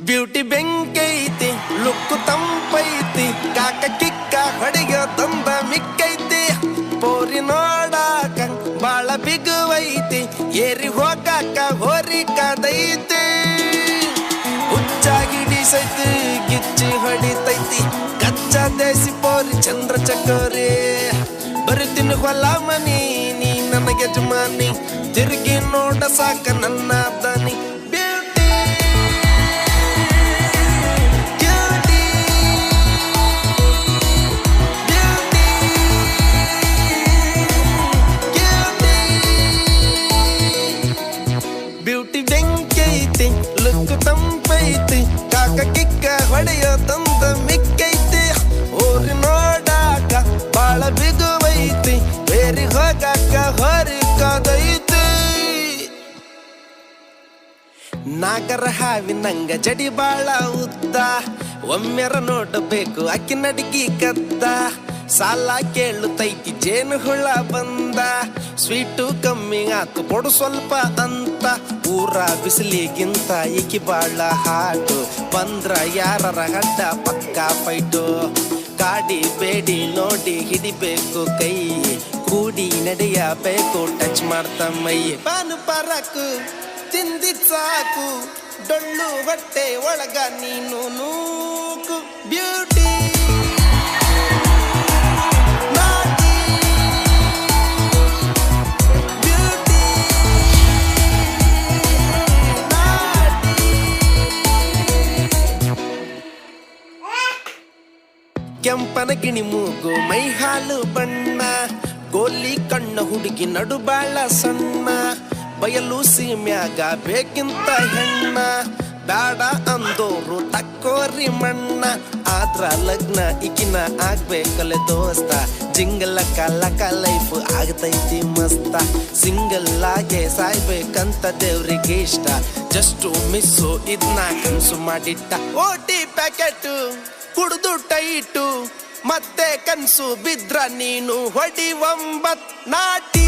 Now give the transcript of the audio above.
beauty ಬೆಂಕೈತಿ look ತಂಪೈತಿ ಕಾಕ ಕಿಕ್ಕ ಹೊಡೆಯೋ ತಂದ ಮಿಕ್ಕೈತಿ ಪೋರಿ ನೋಡಾಕ ಬಾಳ ಬಿಗುವೈತಿ ಏರಿ ಹೋಗಾಕ ಹೋರಿ ಕದೈತಿ ಹುಚ್ಚಾಗಿಡಿಸೈತಿ ಗಿಚ್ಚಿ ಹೊಡಿತೈತಿ ಕಚ್ಚಾ ದೇಸಿ ಪೋರಿ ಚಂದ್ರ ಚಕೋರಿ ಬರುತ್ತೀನಿ ಹೊಲ ಮನಿ ನೀ ನನಗೆ ಯಜಮಾನಿ ತಿರುಗಿ ನೋಡ ಸಾಕ ನನ್ನ ದನಿ ಬ್ಯೂಟಿ ಬೆಂಕೈತಿ ಲುಕ್ ತಂಪೈತಿ ಕಾಕ ಕಿಕ್ಕ ಹೊಡೆಯೋ ತಂದ ಮಿಕ್ಕೈತಿ ಊರಿ ನೋಡಾಕ ಬಾಳ ಬಿಗುವೈತಿ ಬೇರಿ ಹೋಗಾಕ ಹೊರಿ ಕದೈತಿ ನಾಗರ ಹಾವಿನಂಗ ಜಡಿ ಬಾಳ ಉದ್ದ ಒಮ್ಮೆರ ನೋಡಬೇಕು ಅಕ್ಕಿ ನಡಿಗಿ ಕದ್ದ ಸಾಲ ಕೇಳುತ್ತೈತಿ ಜೇನು ಹುಳ ಬಂದ ಸ್ವೀಟು ಕಮ್ಮಿ ಆತು ಕೊಡು ಸ್ವಲ್ಪ ಅಂತ ಊರ ಬಿಸಿಲಿಗಿಂತ ಈಕಿ ಬಾಳ ಹಾಟು ಬಂದ್ರ ಯಾರರ ಗಡ್ಡ ಪಕ್ಕ ಫೈಟು ಕಾಡಿ ಬೇಡಿ ನೋಡಿ ಹಿಡಿಬೇಕು ಕೈ ಕೂಡಿ ನಡೆಯಬೇಕು ಟಚ್ ಮಾಡ್ತ ಮೈ ಬಾನು ಪರಕು ತಿಂದಿದ್ ಸಾಕು ಡೊಳ್ಳು ಹೊಟ್ಟೆ ಒಳಗ ನೀನು ನೂಕು ಬ್ಯೂಟಿ ಕೆಂಪನ ಗಿಣಿ ಮೂಗು ಮೈ ಹಾಲು ಬಣ್ಣ ಗೋಲಿ ಕಣ್ಣ ಹುಡುಗಿ ನಡು ಬಾಳ ಸಣ್ಣ ಬಯಲು ಸೀಮ್ಯಾಗ ಬೇಕಿಂತ ಹೆಣ್ಣ ಬ್ಯಾಡ ಅಂದೋರು ತಕ್ಕೋರಿ ಮಣ್ಣ ಆದ್ರ ಲಗ್ನ ಇಕಿನ ಆಗ್ಬೇಕಲ್ಲ ದೋಸ್ತ ಜಿಂಗಲ ಕಲಕ ಲೈಫ್ ಆಗತೈತಿ ಮಸ್ತ ಸಿಂಗಲ್ ಆಗೆ ಸಾಯ್ಬೇಕಂತ ದೇವ್ರಿಗೆ ಇಷ್ಟ ಜಸ್ಟ್ ಮಿಸ್ಸು ಇದನ್ನ ಕನ್ಸು ಮಾಡಿಟ್ಟ ಓಟಿ ಪ್ಯಾಕೆಟ್ ಕುಡ್ದು ಟೈಟು ಮತ್ತೆ ಕನ್ಸು ಬಿದ್ರ ನೀನು ಹೊಡಿ ಒಂಬತ್ ನಾಟಿ